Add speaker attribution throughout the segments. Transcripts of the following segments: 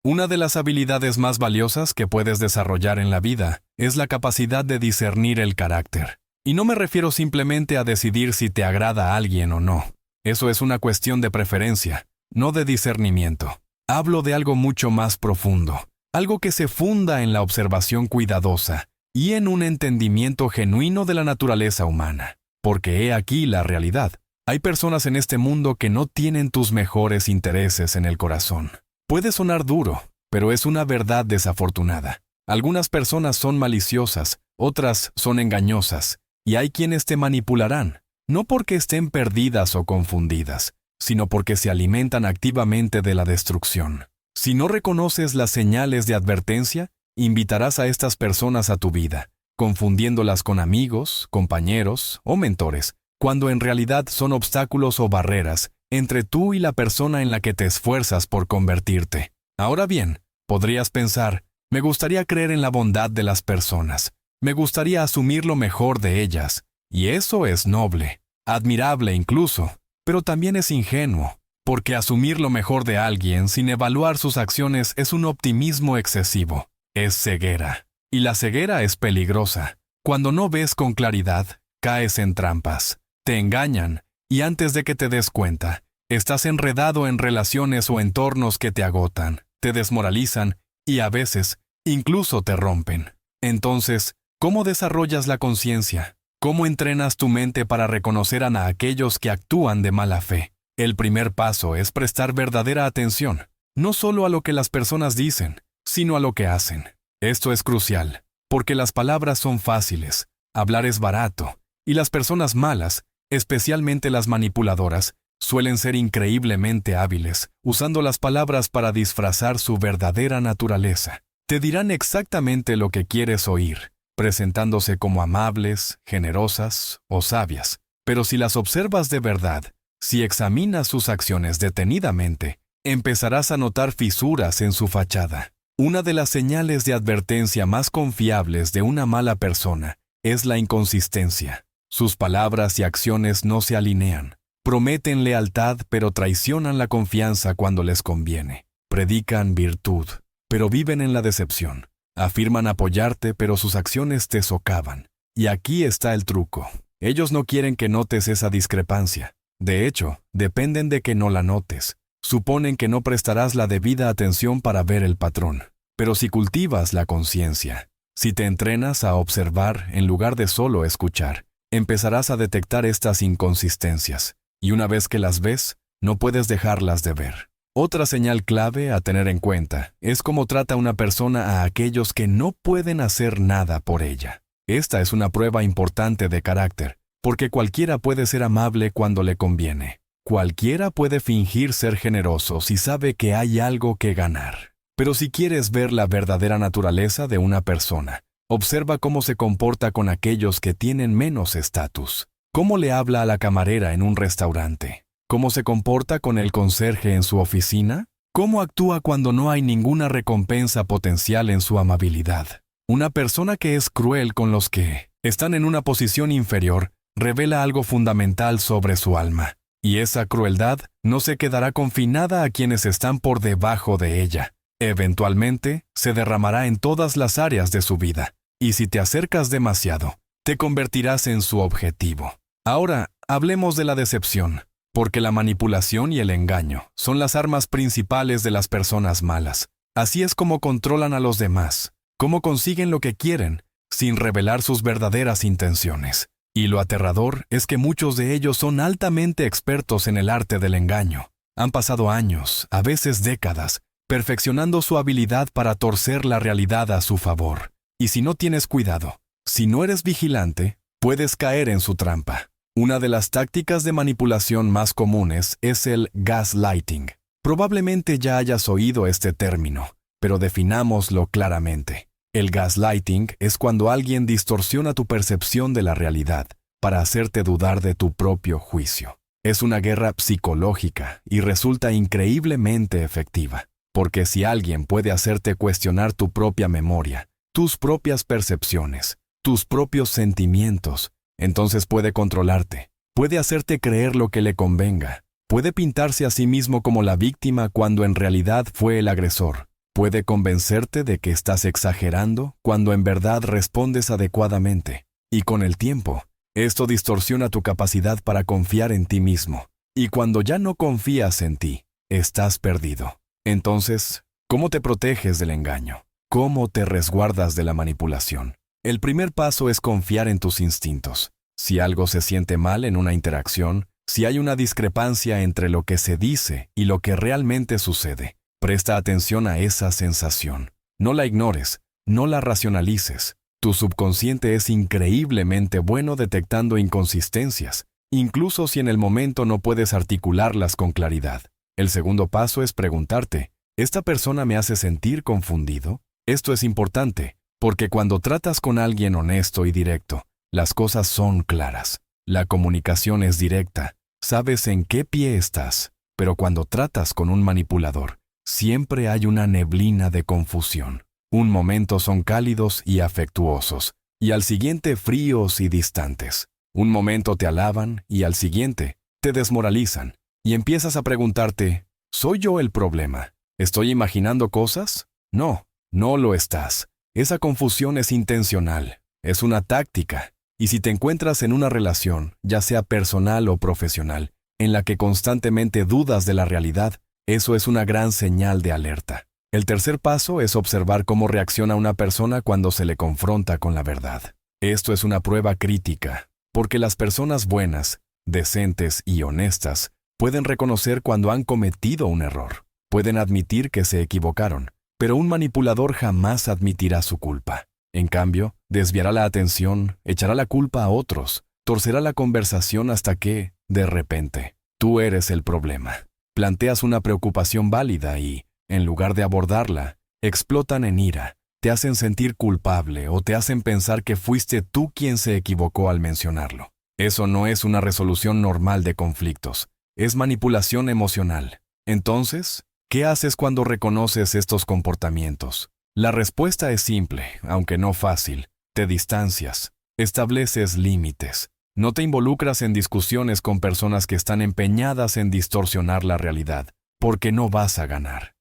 Speaker 1: Una de las habilidades más valiosas que puedes desarrollar en la vida es la capacidad de discernir el carácter. Y no me refiero simplemente a decidir si te agrada a alguien o no. Eso es una cuestión de preferencia, no de discernimiento. Hablo de algo mucho más profundo, algo que se funda en la observación cuidadosa y en un entendimiento genuino de la naturaleza humana. Porque he aquí la realidad. Hay personas en este mundo que no tienen tus mejores intereses en el corazón. Puede sonar duro, pero es una verdad desafortunada. Algunas personas son maliciosas, otras son engañosas, y hay quienes te manipularán, no porque estén perdidas o confundidas, sino porque se alimentan activamente de la destrucción. Si no reconoces las señales de advertencia, invitarás a estas personas a tu vida, confundiéndolas con amigos, compañeros o mentores, cuando en realidad son obstáculos o barreras entre tú y la persona en la que te esfuerzas por convertirte. Ahora bien, podrías pensar, me gustaría creer en la bondad de las personas, me gustaría asumir lo mejor de ellas, y eso es noble, admirable incluso, pero también es ingenuo, porque asumir lo mejor de alguien sin evaluar sus acciones es un optimismo excesivo, es ceguera, y la ceguera es peligrosa. Cuando no ves con claridad, caes en trampas, te engañan, y antes de que te des cuenta, estás enredado en relaciones o entornos que te agotan, te desmoralizan y a veces incluso te rompen. Entonces, ¿cómo desarrollas la conciencia? ¿Cómo entrenas tu mente para reconocer a aquellos que actúan de mala fe? El primer paso es prestar verdadera atención, no solo a lo que las personas dicen, sino a lo que hacen. Esto es crucial, porque las palabras son fáciles, hablar es barato, y las personas malas, especialmente las manipuladoras, suelen ser increíblemente hábiles, usando las palabras para disfrazar su verdadera naturaleza. Te dirán exactamente lo que quieres oír, presentándose como amables, generosas o sabias. Pero si las observas de verdad, si examinas sus acciones detenidamente, empezarás a notar fisuras en su fachada. Una de las señales de advertencia más confiables de una mala persona es la inconsistencia. Sus palabras y acciones no se alinean. Prometen lealtad, pero traicionan la confianza cuando les conviene. Predican virtud, pero viven en la decepción. Afirman apoyarte, pero sus acciones te socavan. Y aquí está el truco. Ellos no quieren que notes esa discrepancia. De hecho, dependen de que no la notes. Suponen que no prestarás la debida atención para ver el patrón. Pero si cultivas la conciencia, si te entrenas a observar en lugar de solo escuchar, empezarás a detectar estas inconsistencias, y una vez que las ves, no puedes dejarlas de ver. Otra señal clave a tener en cuenta es cómo trata una persona a aquellos que no pueden hacer nada por ella. Esta es una prueba importante de carácter, porque cualquiera puede ser amable cuando le conviene. Cualquiera puede fingir ser generoso si sabe que hay algo que ganar. Pero si quieres ver la verdadera naturaleza de una persona, observa cómo se comporta con aquellos que tienen menos estatus. Cómo le habla a la camarera en un restaurante. Cómo se comporta con el conserje en su oficina. Cómo actúa cuando no hay ninguna recompensa potencial en su amabilidad. Una persona que es cruel con los que están en una posición inferior revela algo fundamental sobre su alma. Y esa crueldad no se quedará confinada a quienes están por debajo de ella. Eventualmente, se derramará en todas las áreas de su vida. Y si te acercas demasiado, te convertirás en su objetivo. Ahora, hablemos de la decepción, porque la manipulación y el engaño son las armas principales de las personas malas. Así es como controlan a los demás, cómo consiguen lo que quieren, sin revelar sus verdaderas intenciones. Y lo aterrador es que muchos de ellos son altamente expertos en el arte del engaño. Han pasado años, a veces décadas, perfeccionando su habilidad para torcer la realidad a su favor. Y si no tienes cuidado, si no eres vigilante, puedes caer en su trampa. Una de las tácticas de manipulación más comunes es el gaslighting. Probablemente ya hayas oído este término, pero definámoslo claramente. El gaslighting es cuando alguien distorsiona tu percepción de la realidad para hacerte dudar de tu propio juicio. Es una guerra psicológica y resulta increíblemente efectiva, porque si alguien puede hacerte cuestionar tu propia memoria, tus propias percepciones, tus propios sentimientos, entonces puede controlarte, puede hacerte creer lo que le convenga, puede pintarse a sí mismo como la víctima cuando en realidad fue el agresor. Puede convencerte de que estás exagerando cuando en verdad respondes adecuadamente. Y con el tiempo, esto distorsiona tu capacidad para confiar en ti mismo. Y cuando ya no confías en ti, estás perdido. Entonces, ¿cómo te proteges del engaño? ¿Cómo te resguardas de la manipulación? El primer paso es confiar en tus instintos. Si algo se siente mal en una interacción, si hay una discrepancia entre lo que se dice y lo que realmente sucede, presta atención a esa sensación. No la ignores, no la racionalices. Tu subconsciente es increíblemente bueno detectando inconsistencias, incluso si en el momento no puedes articularlas con claridad. El segundo paso es preguntarte, ¿esta persona me hace sentir confundido? Esto es importante, porque cuando tratas con alguien honesto y directo, las cosas son claras. La comunicación es directa, sabes en qué pie estás, pero cuando tratas con un manipulador, siempre hay una neblina de confusión. Un momento son cálidos y afectuosos, y al siguiente fríos y distantes. Un momento te alaban y al siguiente te desmoralizan, y empiezas a preguntarte, ¿soy yo el problema? ¿Estoy imaginando cosas? No, no lo estás. Esa confusión es intencional, es una táctica, y si te encuentras en una relación, ya sea personal o profesional, en la que constantemente dudas de la realidad, eso es una gran señal de alerta. El tercer paso es observar cómo reacciona una persona cuando se le confronta con la verdad. Esto es una prueba crítica, porque las personas buenas, decentes y honestas pueden reconocer cuando han cometido un error. Pueden admitir que se equivocaron, pero un manipulador jamás admitirá su culpa. En cambio, desviará la atención, echará la culpa a otros, torcerá la conversación hasta que, de repente, tú eres el problema. Planteas una preocupación válida y, en lugar de abordarla, explotan en ira, te hacen sentir culpable o te hacen pensar que fuiste tú quien se equivocó al mencionarlo. Eso no es una resolución normal de conflictos, es manipulación emocional. Entonces, ¿qué haces cuando reconoces estos comportamientos? La respuesta es simple, aunque no fácil. Te distancias, estableces límites. No te involucras en discusiones con personas que están empeñadas en distorsionar la realidad, porque no vas a ganar.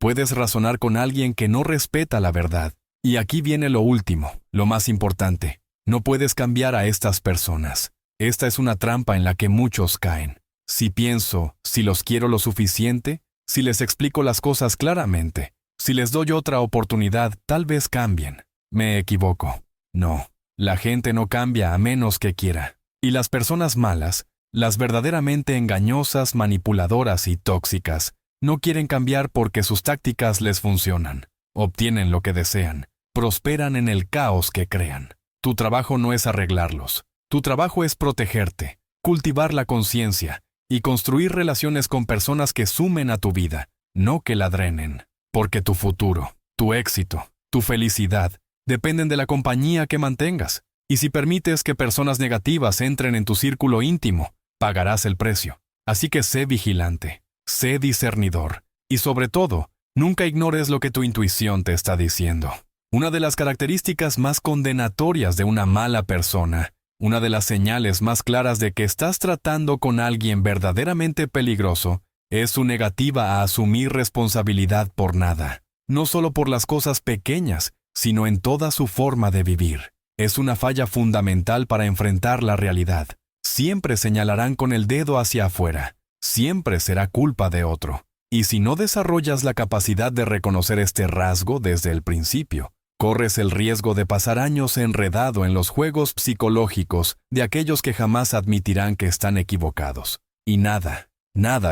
Speaker 1: Puedes razonar con alguien que no respeta la verdad. Y aquí viene lo último, lo más importante. No puedes cambiar a estas personas. Esta es una trampa en la que muchos caen. Si los quiero lo suficiente, si les explico las cosas claramente, si les doy otra oportunidad, tal vez cambien. Me equivoco. No, la gente no cambia a menos que quiera. Y las personas malas, las verdaderamente engañosas, manipuladoras y tóxicas, no quieren cambiar porque sus tácticas les funcionan. Obtienen lo que desean. Prosperan en el caos que crean. Tu trabajo no es arreglarlos. Tu trabajo es protegerte, cultivar la conciencia y construir relaciones con personas que sumen a tu vida, no que la drenen. Porque tu futuro, tu éxito, tu felicidad dependen de la compañía que mantengas. Y si permites que personas negativas entren en tu círculo íntimo, pagarás el precio. Así que sé vigilante. Sé discernidor y sobre todo, nunca ignores lo que tu intuición te está diciendo. Una de las características más condenatorias de una mala persona, una de las señales más claras de que estás tratando con alguien verdaderamente peligroso, es su negativa a asumir responsabilidad por nada. No solo por las cosas pequeñas, sino en toda su forma de vivir. Es una falla fundamental para enfrentar la realidad. Siempre señalarán con el dedo hacia afuera. Siempre será culpa de otro. Y si no desarrollas la capacidad de reconocer este rasgo desde el principio, corres el riesgo de pasar años enredado en los juegos psicológicos de aquellos que jamás admitirán que están equivocados. Y nada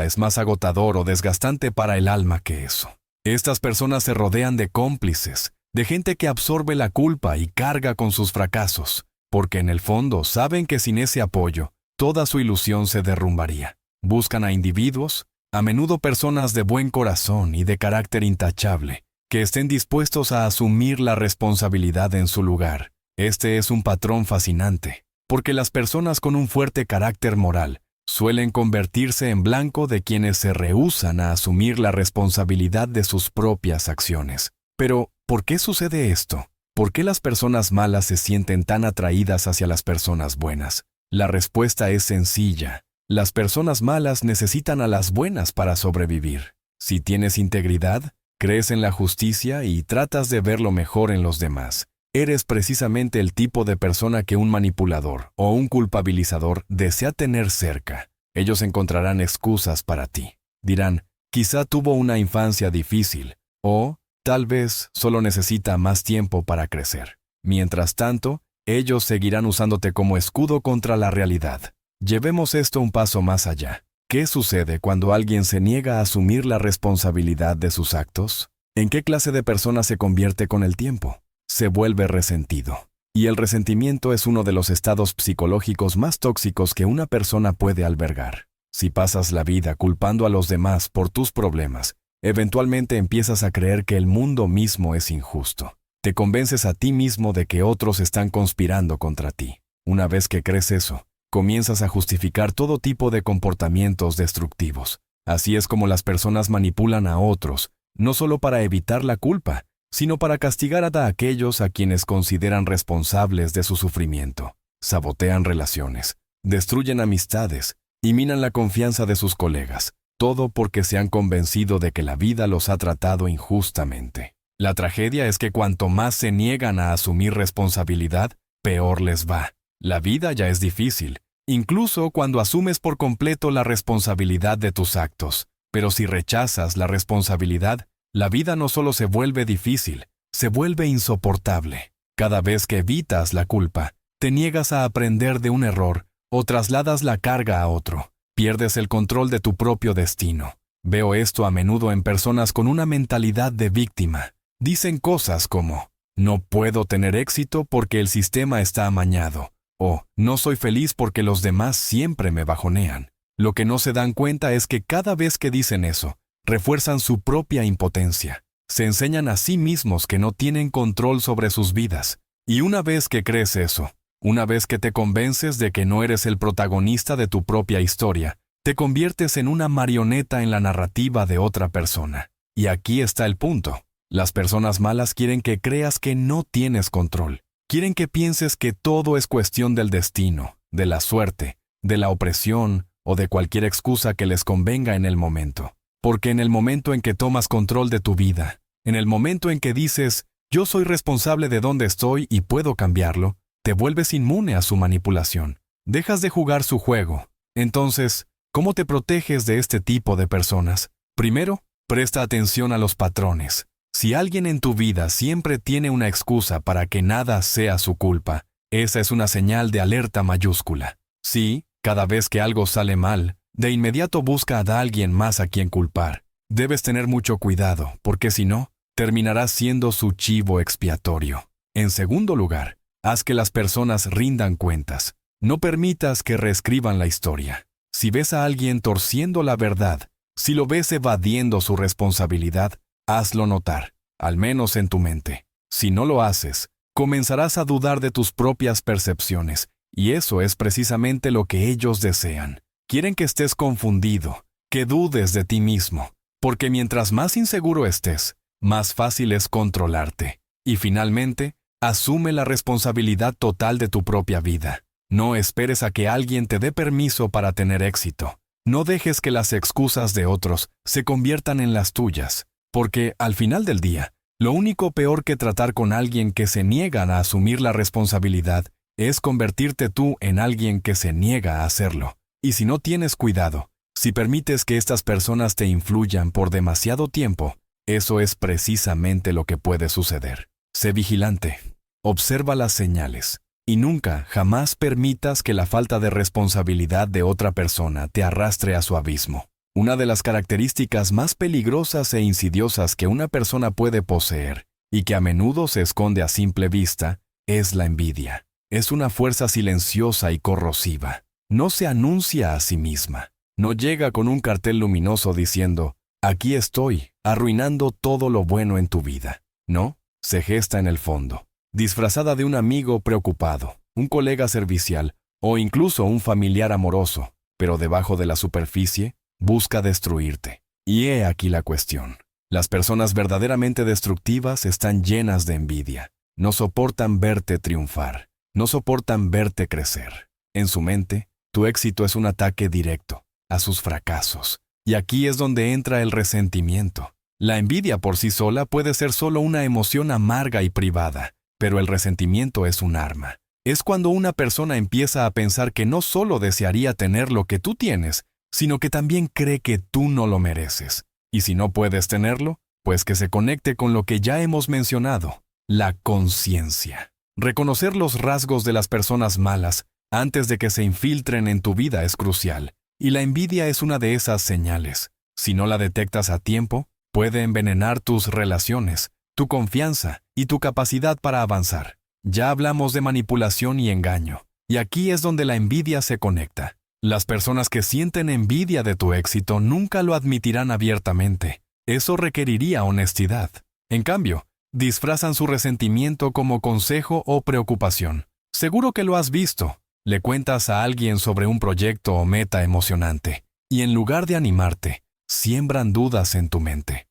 Speaker 1: es más agotador o desgastante para el alma que eso. Estas personas se rodean de cómplices, de gente que absorbe la culpa y carga con sus fracasos, porque en el fondo saben que sin ese apoyo, toda su ilusión se derrumbaría. Buscan a individuos, a menudo personas de buen corazón y de carácter intachable, que estén dispuestos a asumir la responsabilidad en su lugar. Este es un patrón fascinante, porque las personas con un fuerte carácter moral suelen convertirse en blanco de quienes se rehúsan a asumir la responsabilidad de sus propias acciones. Pero, ¿por qué sucede esto? ¿Por qué las personas malas se sienten tan atraídas hacia las personas buenas? La respuesta es sencilla. Las personas malas necesitan a las buenas para sobrevivir. Si tienes integridad, crees en la justicia y tratas de ver lo mejor en los demás. Eres precisamente el tipo de persona que un manipulador o un culpabilizador desea tener cerca. Ellos encontrarán excusas para ti. Dirán, quizá tuvo una infancia difícil, o tal vez solo necesita más tiempo para crecer. Mientras tanto, ellos seguirán usándote como escudo contra la realidad. Llevemos esto un paso más allá. ¿Qué sucede cuando alguien se niega a asumir la responsabilidad de sus actos? ¿En qué clase de persona se convierte con el tiempo? Se vuelve resentido. Y el resentimiento es uno de los estados psicológicos más tóxicos que una persona puede albergar. Si pasas la vida culpando a los demás por tus problemas, eventualmente empiezas a creer que el mundo mismo es injusto. Te convences a ti mismo de que otros están conspirando contra ti. Una vez que crees eso, comienzas a justificar todo tipo de comportamientos destructivos. Así es como las personas manipulan a otros, no solo para evitar la culpa, sino para castigar a aquellos a quienes consideran responsables de su sufrimiento. Sabotean relaciones, destruyen amistades y minan la confianza de sus colegas, todo porque se han convencido de que la vida los ha tratado injustamente. La tragedia es que cuanto más se niegan a asumir responsabilidad, peor les va. La vida ya es difícil, incluso cuando asumes por completo la responsabilidad de tus actos. Pero si rechazas la responsabilidad, la vida no solo se vuelve difícil, se vuelve insoportable. Cada vez que evitas la culpa, te niegas a aprender de un error o trasladas la carga a otro. Pierdes el control de tu propio destino. Veo esto a menudo en personas con una mentalidad de víctima. Dicen cosas como, no puedo tener éxito porque el sistema está amañado, o no soy feliz porque los demás siempre me bajonean. Lo que no se dan cuenta es que cada vez que dicen eso, refuerzan su propia impotencia. Se enseñan a sí mismos que no tienen control sobre sus vidas. Y una vez que crees eso, una vez que te convences de que no eres el protagonista de tu propia historia, te conviertes en una marioneta en la narrativa de otra persona. Y aquí está el punto. Las personas malas quieren que creas que no tienes control. Quieren que pienses que todo es cuestión del destino, de la suerte, de la opresión o de cualquier excusa que les convenga en el momento. Porque en el momento en que tomas control de tu vida, en el momento en que dices, yo soy responsable de dónde estoy y puedo cambiarlo, te vuelves inmune a su manipulación. Dejas de jugar su juego. Entonces, ¿cómo te proteges de este tipo de personas? Primero, presta atención a los patrones. Si alguien en tu vida siempre tiene una excusa para que nada sea su culpa, esa es una señal de alerta mayúscula. Sí, cada vez que algo sale mal, de inmediato busca a alguien más a quien culpar. Debes tener mucho cuidado, porque si no, terminarás siendo su chivo expiatorio. En segundo lugar, haz que las personas rindan cuentas. No permitas que reescriban la historia. Si ves a alguien torciendo la verdad, si lo ves evadiendo su responsabilidad, hazlo notar, al menos en tu mente. Si no lo haces, comenzarás a dudar de tus propias percepciones, y eso es precisamente lo que ellos desean. Quieren que estés confundido, que dudes de ti mismo, porque mientras más inseguro estés, más fácil es controlarte. Y finalmente, asume la responsabilidad total de tu propia vida. No esperes a que alguien te dé permiso para tener éxito. No dejes que las excusas de otros se conviertan en las tuyas. Porque, al final del día, lo único peor que tratar con alguien que se niega a asumir la responsabilidad es convertirte tú en alguien que se niega a hacerlo. Y si no tienes cuidado, si permites que estas personas te influyan por demasiado tiempo, eso es precisamente lo que puede suceder. Sé vigilante, observa las señales, y nunca, jamás permitas que la falta de responsabilidad de otra persona te arrastre a su abismo. Una de las características más peligrosas e insidiosas que una persona puede poseer, y que a menudo se esconde a simple vista, es la envidia. Es una fuerza silenciosa y corrosiva. No se anuncia a sí misma. No llega con un cartel luminoso diciendo, aquí estoy, arruinando todo lo bueno en tu vida. No, se gesta en el fondo, disfrazada de un amigo preocupado, un colega servicial o incluso un familiar amoroso, pero debajo de la superficie, busca destruirte. Y he aquí la cuestión. Las personas verdaderamente destructivas están llenas de envidia. No soportan verte triunfar. No soportan verte crecer. En su mente, tu éxito es un ataque directo a sus fracasos. Y aquí es donde entra el resentimiento. La envidia por sí sola puede ser solo una emoción amarga y privada, pero el resentimiento es un arma. Es cuando una persona empieza a pensar que no solo desearía tener lo que tú tienes, sino que también cree que tú no lo mereces. Y si no puedes tenerlo, pues que se conecte con lo que ya hemos mencionado, la conciencia. Reconocer los rasgos de las personas malas antes de que se infiltren en tu vida es crucial, y la envidia es una de esas señales. Si no la detectas a tiempo, puede envenenar tus relaciones, tu confianza y tu capacidad para avanzar. Ya hablamos de manipulación y engaño, y aquí es donde la envidia se conecta. Las personas que sienten envidia de tu éxito nunca lo admitirán abiertamente. Eso requeriría honestidad. En cambio, disfrazan su resentimiento como consejo o preocupación. Seguro que lo has visto. Le cuentas a alguien sobre un proyecto o meta emocionante, y en lugar de animarte, siembran dudas en tu mente.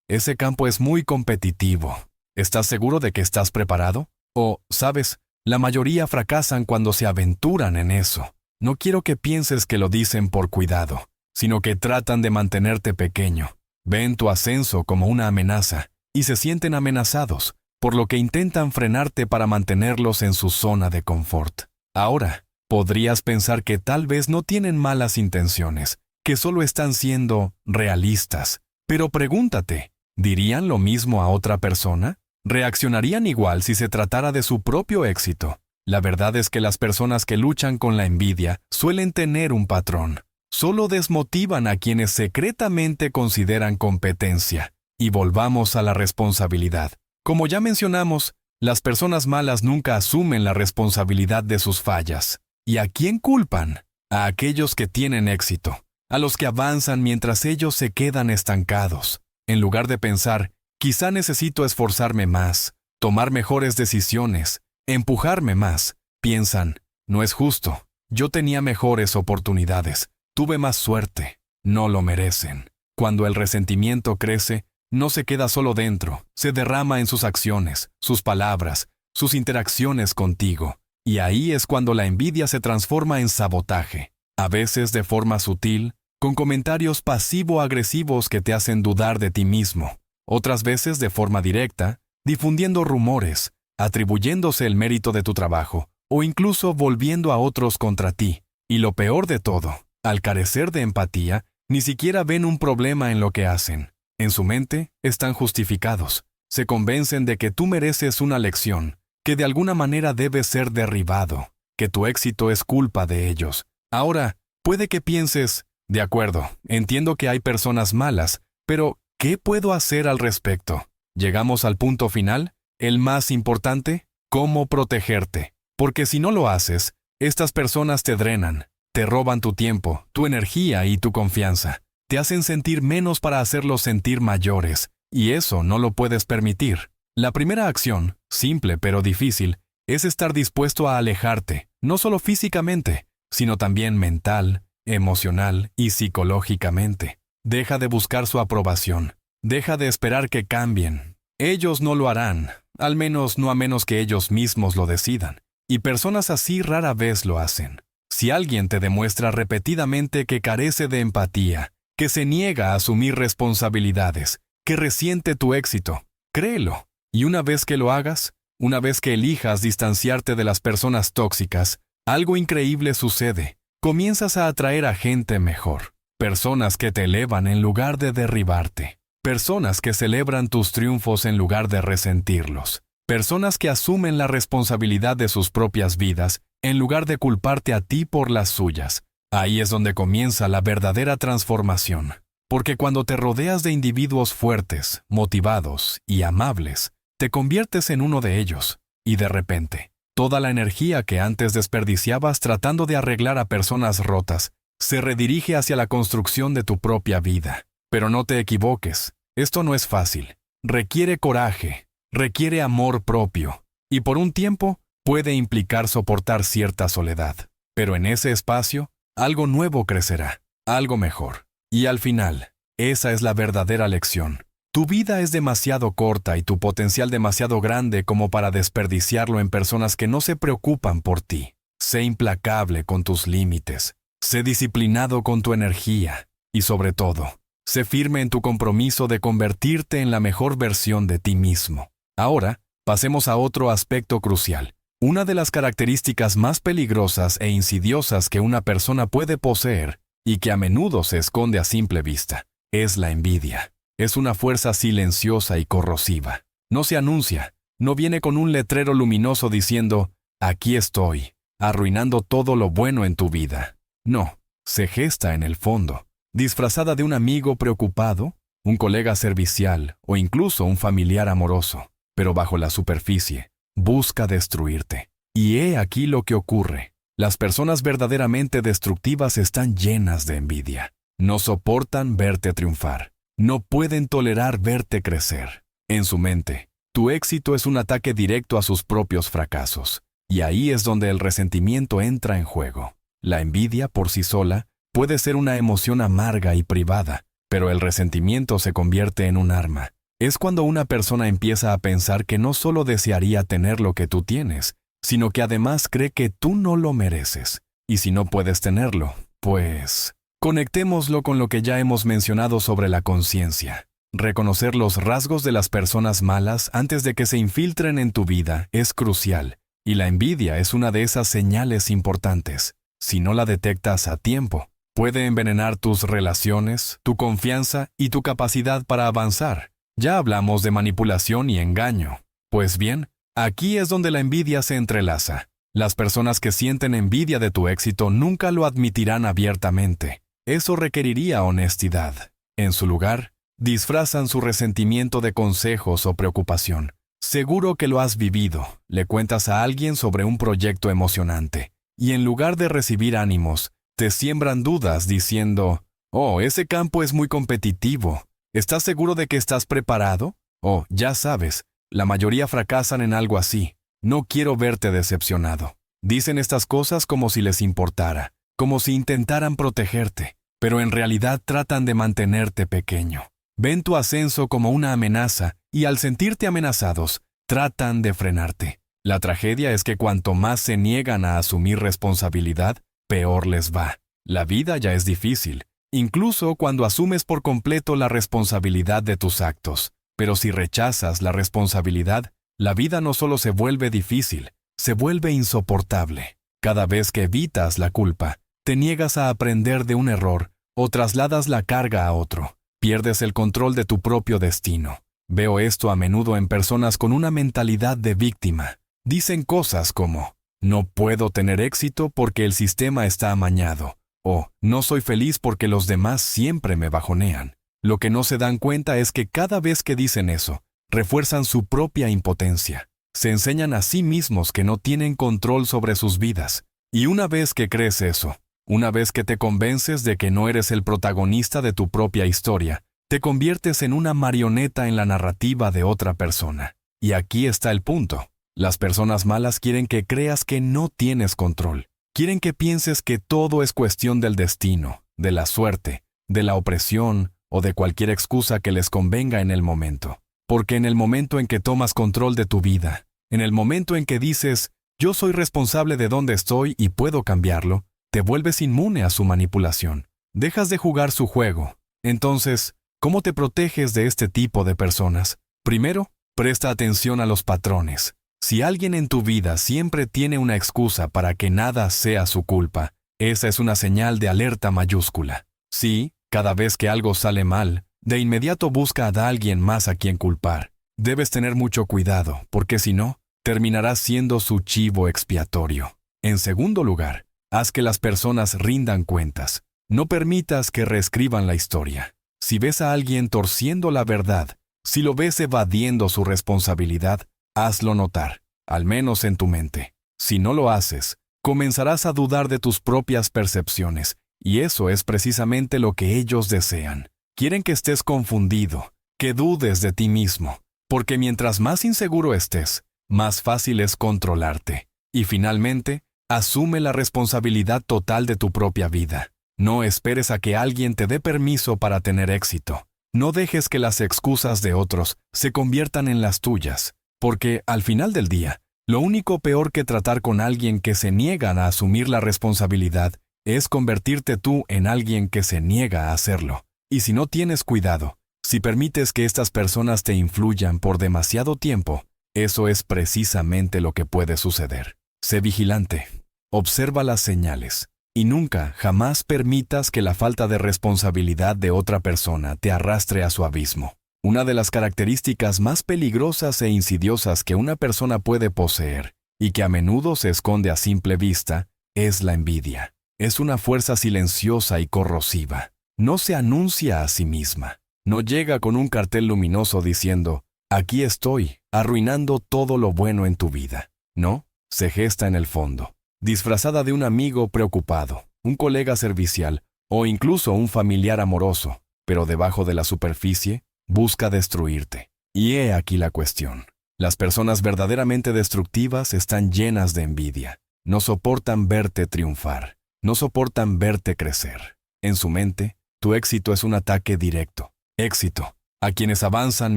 Speaker 1: Ese campo es muy competitivo. ¿Estás seguro de que estás preparado? O, ¿sabes? La mayoría fracasan cuando se aventuran en eso. No quiero que pienses que lo dicen por cuidado, sino que tratan de mantenerte pequeño. Ven tu ascenso como una amenaza y se sienten amenazados, por lo que intentan frenarte para mantenerlos en su zona de confort. Ahora, podrías pensar que tal vez no tienen malas intenciones, que solo están siendo realistas. Pero pregúntate, ¿dirían lo mismo a otra persona? ¿Reaccionarían igual si se tratara de su propio éxito? La verdad es que las personas que luchan con la envidia suelen tener un patrón. Solo desmotivan a quienes secretamente consideran competencia. Y volvamos a la responsabilidad. Como ya mencionamos, las personas malas nunca asumen la responsabilidad de sus fallas. ¿Y a quién culpan? A aquellos que tienen éxito, a los que avanzan mientras ellos se quedan estancados. En lugar de pensar, quizá necesito esforzarme más, tomar mejores decisiones, empujarme más, piensan, no es justo, yo tenía mejores oportunidades, tuve más suerte, no lo merecen. Cuando el resentimiento crece, no se queda solo dentro, se derrama en sus acciones, sus palabras, sus interacciones contigo. Y ahí es cuando la envidia se transforma en sabotaje, a veces de forma sutil, con comentarios pasivo-agresivos que te hacen dudar de ti mismo, otras veces de forma directa, difundiendo rumores, atribuyéndose el mérito de tu trabajo, o incluso volviendo a otros contra ti. Y lo peor de todo, al carecer de empatía, ni siquiera ven un problema en lo que hacen. En su mente, están justificados. Se convencen de que tú mereces una lección, que de alguna manera debes ser derribado, que tu éxito es culpa de ellos. Ahora, puede que pienses, de acuerdo, entiendo que hay personas malas, pero ¿qué puedo hacer al respecto? Llegamos al punto final, el más importante, cómo protegerte. Porque si no lo haces, estas personas te drenan, te roban tu tiempo, tu energía y tu confianza. Te hacen sentir menos para hacerlos sentir mayores, y eso no lo puedes permitir. La primera acción, simple pero difícil, es estar dispuesto a alejarte, no solo físicamente, sino también mental, emocional y psicológicamente. Deja de buscar su aprobación. Deja de esperar que cambien. Ellos no lo harán, al menos no a menos que ellos mismos lo decidan. Y personas así rara vez lo hacen. Si alguien te demuestra repetidamente que carece de empatía, que se niega a asumir responsabilidades, que resiente tu éxito, créelo. Y una vez que lo hagas, una vez que elijas distanciarte de las personas tóxicas, algo increíble sucede. Comienzas a atraer a gente mejor. Personas que te elevan en lugar de derribarte. Personas que celebran tus triunfos en lugar de resentirlos. Personas que asumen la responsabilidad de sus propias vidas en lugar de culparte a ti por las suyas. Ahí es donde comienza la verdadera transformación. Porque cuando te rodeas de individuos fuertes, motivados y amables, te conviertes en uno de ellos. Y de repente, toda la energía que antes desperdiciabas tratando de arreglar a personas rotas, se redirige hacia la construcción de tu propia vida. Pero no te equivoques, esto no es fácil. Requiere coraje, requiere amor propio, y por un tiempo puede implicar soportar cierta soledad. Pero en ese espacio, algo nuevo crecerá, algo mejor. Y al final, esa es la verdadera lección. Tu vida es demasiado corta y tu potencial demasiado grande como para desperdiciarlo en personas que no se preocupan por ti. Sé implacable con tus límites. Sé disciplinado con tu energía. Y sobre todo, Sé firme en tu compromiso de convertirte en la mejor versión de ti mismo. Ahora, pasemos a otro aspecto crucial. Una de las características más peligrosas e insidiosas que una persona puede poseer, y que a menudo se esconde a simple vista, es la envidia. Es una fuerza silenciosa y corrosiva. No se anuncia, no viene con un letrero luminoso diciendo, aquí estoy, arruinando todo lo bueno en tu vida. No, se gesta en el fondo, disfrazada de un amigo preocupado, un colega servicial o incluso un familiar amoroso, pero bajo la superficie, busca destruirte. Y he aquí lo que ocurre. Las personas verdaderamente destructivas están llenas de envidia. No soportan verte triunfar. No pueden tolerar verte crecer. En su mente, tu éxito es un ataque directo a sus propios fracasos. Y ahí es donde el resentimiento entra en juego. La envidia, por sí sola, puede ser una emoción amarga y privada, pero el resentimiento se convierte en un arma. Es cuando una persona empieza a pensar que no solo desearía tener lo que tú tienes, sino que además cree que tú no lo mereces. Y si no puedes tenerlo, pues... Conectémoslo con lo que ya hemos mencionado sobre la conciencia. Reconocer los rasgos de las personas malas antes de que se infiltren en tu vida es crucial, y la envidia es una de esas señales importantes. Si no la detectas a tiempo, puede envenenar tus relaciones, tu confianza y tu capacidad para avanzar. Ya hablamos de manipulación y engaño. Pues bien, aquí es donde la envidia se entrelaza. Las personas que sienten envidia de tu éxito nunca lo admitirán abiertamente. Eso requeriría honestidad. En su lugar, disfrazan su resentimiento de consejos o preocupación. Seguro que lo has vivido. Le cuentas a alguien sobre un proyecto emocionante, y en lugar de recibir ánimos, te siembran dudas diciendo, «Oh, ese campo es muy competitivo. ¿Estás seguro de que estás preparado? Oh, ya sabes, la mayoría fracasan en algo así. No quiero verte decepcionado». Dicen estas cosas como si les importara, como si intentaran protegerte, pero en realidad tratan de mantenerte pequeño. Ven tu ascenso como una amenaza y al sentirte amenazados, tratan de frenarte. La tragedia es que cuanto más se niegan a asumir responsabilidad, peor les va. La vida ya es difícil, incluso cuando asumes por completo la responsabilidad de tus actos. Pero si rechazas la responsabilidad, la vida no solo se vuelve difícil, se vuelve insoportable. Cada vez que evitas la culpa, te niegas a aprender de un error o trasladas la carga a otro. Pierdes el control de tu propio destino. Veo esto a menudo en personas con una mentalidad de víctima. Dicen cosas como, no puedo tener éxito porque el sistema está amañado, o no soy feliz porque los demás siempre me bajonean. Lo que no se dan cuenta es que cada vez que dicen eso, refuerzan su propia impotencia. Se enseñan a sí mismos que no tienen control sobre sus vidas. Y una vez que crees eso, una vez que te convences de que no eres el protagonista de tu propia historia, te conviertes en una marioneta en la narrativa de otra persona. Y aquí está el punto. Las personas malas quieren que creas que no tienes control. Quieren que pienses que todo es cuestión del destino, de la suerte, de la opresión o de cualquier excusa que les convenga en el momento. Porque en el momento en que tomas control de tu vida, en el momento en que dices, yo soy responsable de dónde estoy y puedo cambiarlo, te vuelves inmune a su manipulación. Dejas de jugar su juego. Entonces, ¿cómo te proteges de este tipo de personas? Primero, presta atención a los patrones. Si alguien en tu vida siempre tiene una excusa para que nada sea su culpa, esa es una señal de alerta mayúscula. Sí, cada vez que algo sale mal, de inmediato busca a alguien más a quien culpar. Debes tener mucho cuidado, porque si no, terminarás siendo su chivo expiatorio. En segundo lugar, haz que las personas rindan cuentas. No permitas que reescriban la historia. Si ves a alguien torciendo la verdad, si lo ves evadiendo su responsabilidad, hazlo notar, al menos en tu mente. Si no lo haces, comenzarás a dudar de tus propias percepciones, y eso es precisamente lo que ellos desean. Quieren que estés confundido, que dudes de ti mismo, porque mientras más inseguro estés, más fácil es controlarte. Y finalmente, asume la responsabilidad total de tu propia vida. No esperes a que alguien te dé permiso para tener éxito. No dejes que las excusas de otros se conviertan en las tuyas, porque, al final del día, lo único peor que tratar con alguien que se niega a asumir la responsabilidad es convertirte tú en alguien que se niega a hacerlo. Y si no tienes cuidado, si permites que estas personas te influyan por demasiado tiempo, eso es precisamente lo que puede suceder. Sé vigilante, observa las señales, y nunca, jamás permitas que la falta de responsabilidad de otra persona te arrastre a su abismo. Una de las características más peligrosas e insidiosas que una persona puede poseer, y que a menudo se esconde a simple vista, es la envidia. Es una fuerza silenciosa y corrosiva. No se anuncia a sí misma. No llega con un cartel luminoso diciendo, aquí estoy, arruinando todo lo bueno en tu vida. No, se gesta en el fondo, disfrazada de un amigo preocupado, un colega servicial o incluso un familiar amoroso, pero debajo de la superficie busca destruirte. Y he aquí la cuestión. Las personas verdaderamente destructivas están llenas de envidia. No soportan verte triunfar. No soportan verte crecer. En su mente, tu éxito es un ataque directo. Éxito a quienes avanzan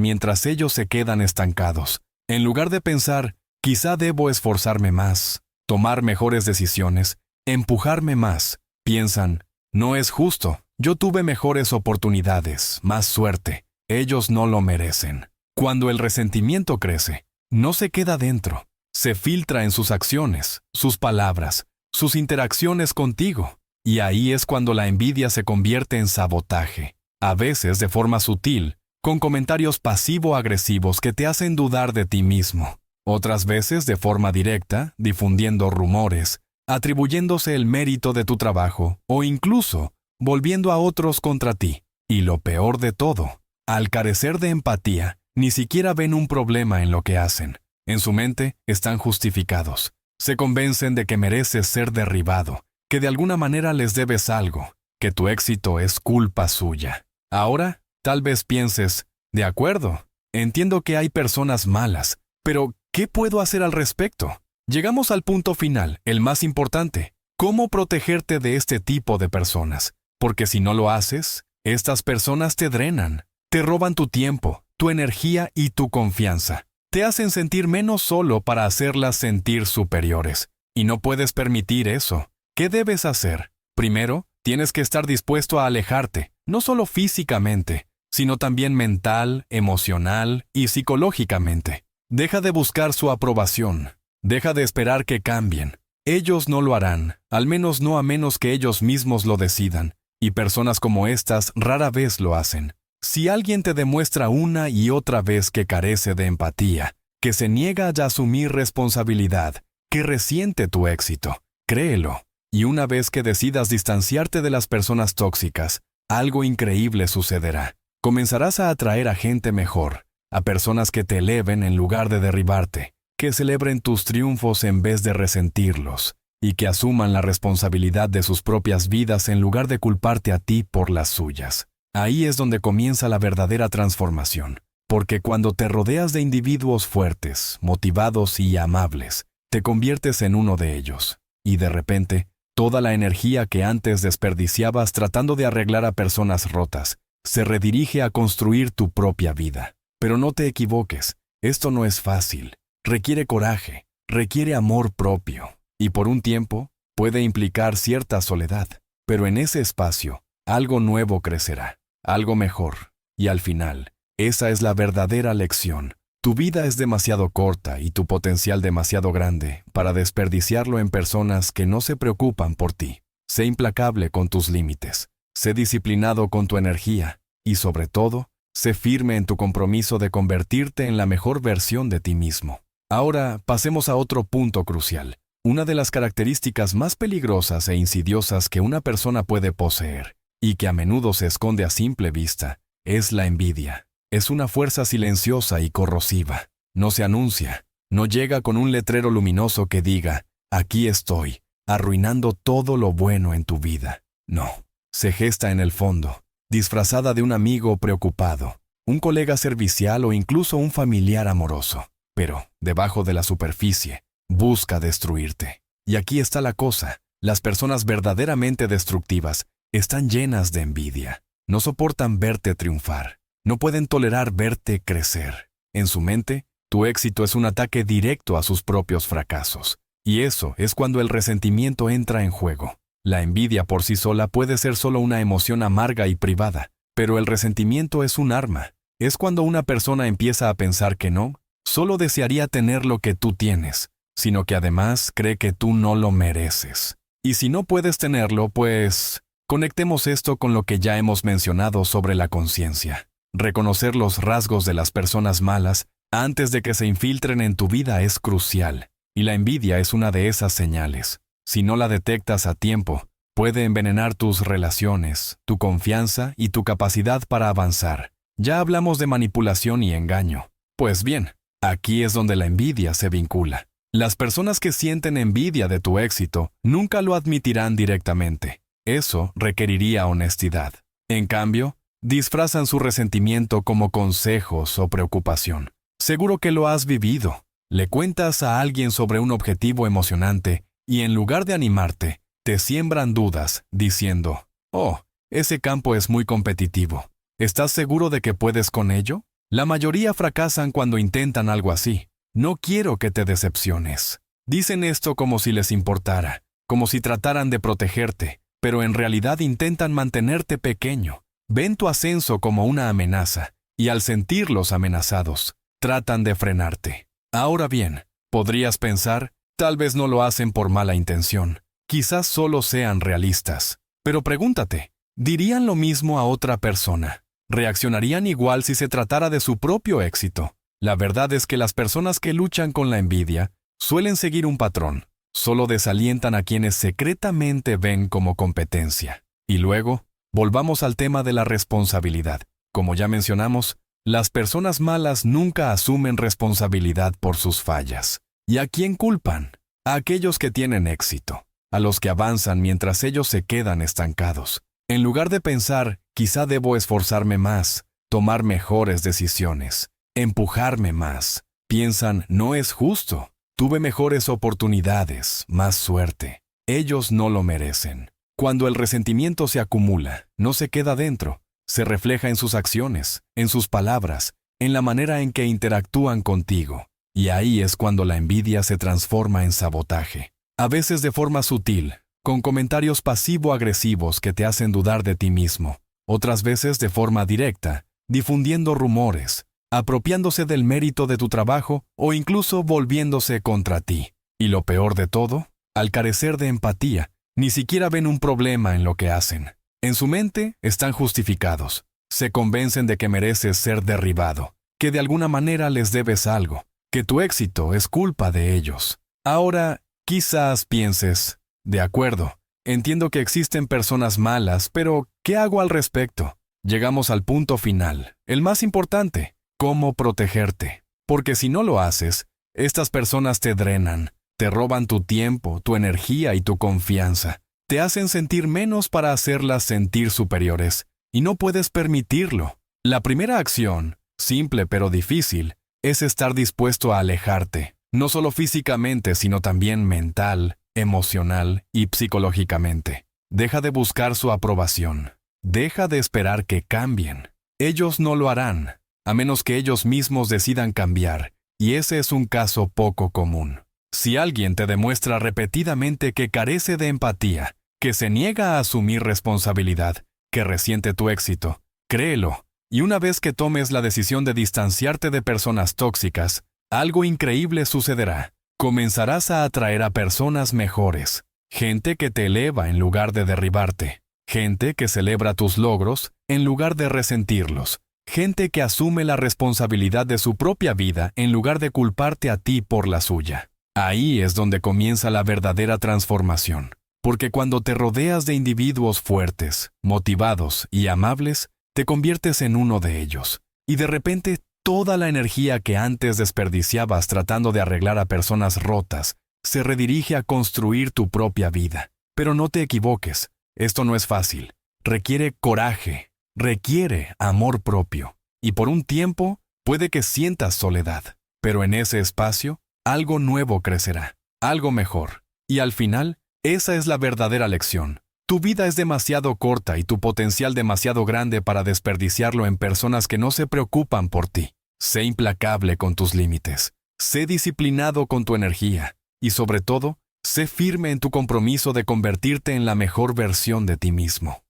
Speaker 1: mientras ellos se quedan estancados. En lugar de pensar, quizá debo esforzarme más, tomar mejores decisiones, empujarme más, piensan, no es justo, yo tuve mejores oportunidades, más suerte, ellos no lo merecen. Cuando el resentimiento crece, no se queda dentro, se filtra en sus acciones, sus palabras, sus interacciones contigo. Y ahí es cuando la envidia se convierte en sabotaje, a veces de forma sutil, con comentarios pasivo-agresivos que te hacen dudar de ti mismo. Otras veces de forma directa, difundiendo rumores, atribuyéndose el mérito de tu trabajo o incluso volviendo a otros contra ti. Y lo peor de todo, al carecer de empatía, ni siquiera ven un problema en lo que hacen. En su mente están justificados. Se convencen de que mereces ser derribado, que de alguna manera les debes algo, que tu éxito es culpa suya. Ahora, tal vez pienses, de acuerdo, entiendo que hay personas malas, pero ¿qué puedo hacer al respecto? Llegamos al punto final, el más importante. ¿Cómo protegerte de este tipo de personas? Porque si no lo haces, estas personas te drenan, te roban tu tiempo, tu energía y tu confianza. Te hacen sentir menos solo para hacerlas sentir superiores. Y no puedes permitir eso. ¿Qué debes hacer? Primero, tienes que estar dispuesto a alejarte, no solo físicamente, sino también mental, emocional y psicológicamente. Deja de buscar su aprobación. Deja de esperar que cambien. Ellos no lo harán, al menos no a menos que ellos mismos lo decidan. Y personas como estas rara vez lo hacen. Si alguien te demuestra una y otra vez que carece de empatía, que se niega a asumir responsabilidad, que resiente tu éxito, créelo. Y una vez que decidas distanciarte de las personas tóxicas, algo increíble sucederá. Comenzarás a atraer a gente mejor, a personas que te eleven en lugar de derribarte, que celebren tus triunfos en vez de resentirlos, y que asuman la responsabilidad de sus propias vidas en lugar de culparte a ti por las suyas. Ahí es donde comienza la verdadera transformación, porque cuando te rodeas de individuos fuertes, motivados y amables, te conviertes en uno de ellos, y de repente, toda la energía que antes desperdiciabas tratando de arreglar a personas rotas, se redirige a construir tu propia vida. Pero no te equivoques, esto no es fácil, requiere coraje, requiere amor propio, y por un tiempo puede implicar cierta soledad, pero en ese espacio, algo nuevo crecerá, algo mejor, y al final, esa es la verdadera lección. Tu vida es demasiado corta y tu potencial demasiado grande para desperdiciarlo en personas que no se preocupan por ti. Sé implacable con tus límites, sé disciplinado con tu energía y, sobre todo, sé firme en tu compromiso de convertirte en la mejor versión de ti mismo. Ahora, pasemos a otro punto crucial. Una de las características más peligrosas e insidiosas que una persona puede poseer, y que a menudo se esconde a simple vista, es la envidia. Es una fuerza silenciosa y corrosiva. No se anuncia, no llega con un letrero luminoso que diga, aquí estoy, arruinando todo lo bueno en tu vida. No, se gesta en el fondo, disfrazada de un amigo preocupado, un colega servicial o incluso un familiar amoroso. Pero, debajo de la superficie, busca destruirte. Y aquí está la cosa, las personas verdaderamente destructivas están llenas de envidia. No soportan verte triunfar. No pueden tolerar verte crecer. En su mente, tu éxito es un ataque directo a sus propios fracasos. Y eso es cuando el resentimiento entra en juego. La envidia por sí sola puede ser solo una emoción amarga y privada, Pero el resentimiento es un arma. Es cuando una persona empieza a pensar que no, solo desearía tener lo que tú tienes, sino que además cree que tú no lo mereces. Y si no puedes tenerlo, pues conectemos esto con lo que ya hemos mencionado sobre la conciencia. Reconocer los rasgos de las personas malas antes de que se infiltren en tu vida es crucial, y la envidia es una de esas señales. Si no la detectas a tiempo, puede envenenar tus relaciones, tu confianza y tu capacidad para avanzar. Ya hablamos de manipulación y engaño. Pues bien, aquí es donde la envidia se vincula. Las personas que sienten envidia de tu éxito nunca lo admitirán directamente. Eso requeriría honestidad. En cambio, disfrazan su resentimiento como consejos o preocupación. Seguro que lo has vivido. Le cuentas a alguien sobre un objetivo emocionante y en lugar de animarte, te siembran dudas, diciendo, «Oh, ese campo es muy competitivo. ¿Estás seguro de que puedes con ello?» La mayoría fracasan cuando intentan algo así. No quiero que te decepciones. Dicen esto como si les importara, como si trataran de protegerte, pero en realidad intentan mantenerte pequeño. Ven tu ascenso como una amenaza, y al sentirlos amenazados, tratan de frenarte. Ahora bien, podrías pensar, tal vez no lo hacen por mala intención, quizás solo sean realistas. Pero pregúntate, ¿dirían lo mismo a otra persona? ¿Reaccionarían igual si se tratara de su propio éxito? La verdad es que las personas que luchan con la envidia suelen seguir un patrón. Solo desalientan a quienes secretamente ven como competencia. Y luego, volvamos al tema de la responsabilidad. Como ya mencionamos, las personas malas nunca asumen responsabilidad por sus fallas. ¿Y a quién culpan? A aquellos que tienen éxito, a los que avanzan mientras ellos se quedan estancados. En lugar de pensar, quizá debo esforzarme más, tomar mejores decisiones, empujarme más, piensan, no es justo. Tuve mejores oportunidades, más suerte. Ellos no lo merecen. Cuando el resentimiento se acumula, no se queda dentro, se refleja en sus acciones, en sus palabras, en la manera en que interactúan contigo. Y ahí es cuando la envidia se transforma en sabotaje. A veces de forma sutil, con comentarios pasivo-agresivos que te hacen dudar de ti mismo. Otras veces de forma directa, difundiendo rumores, apropiándose del mérito de tu trabajo o incluso volviéndose contra ti. Y lo peor de todo, al carecer de empatía, ni siquiera ven un problema en lo que hacen. En su mente están justificados. Se convencen de que mereces ser derribado, que de alguna manera les debes algo, que tu éxito es culpa de ellos. Ahora, quizás pienses, de acuerdo, entiendo que existen personas malas, pero ¿qué hago al respecto? Llegamos al punto final, el más importante. ¿Cómo protegerte? Porque si no lo haces, estas personas te drenan, te roban tu tiempo, tu energía y tu confianza. Te hacen sentir menos para hacerlas sentir superiores, y no puedes permitirlo. La primera acción, simple pero difícil, es estar dispuesto a alejarte, no solo físicamente, sino también mental, emocional y psicológicamente. Deja de buscar su aprobación. Deja de esperar que cambien. Ellos no lo harán, a menos que ellos mismos decidan cambiar, y ese es un caso poco común. Si alguien te demuestra repetidamente que carece de empatía, que se niega a asumir responsabilidad, que resiente tu éxito, créelo, y una vez que tomes la decisión de distanciarte de personas tóxicas, algo increíble sucederá. Comenzarás a atraer a personas mejores, gente que te eleva en lugar de derribarte, gente que celebra tus logros en lugar de resentirlos, gente que asume la responsabilidad de su propia vida en lugar de culparte a ti por la suya. Ahí es donde comienza la verdadera transformación, porque cuando te rodeas de individuos fuertes, motivados y amables, te conviertes en uno de ellos, y de repente toda la energía que antes desperdiciabas tratando de arreglar a personas rotas se redirige a construir tu propia vida. Pero no te equivoques, esto no es fácil, requiere coraje. Requiere amor propio, y por un tiempo puede que sientas soledad, pero en ese espacio algo nuevo crecerá, algo mejor, y al final, esa es la verdadera lección. Tu vida es demasiado corta y tu potencial demasiado grande para desperdiciarlo en personas que no se preocupan por ti. Sé implacable con tus límites, sé disciplinado con tu energía, y sobre todo, sé firme en tu compromiso de convertirte en la mejor versión de ti mismo.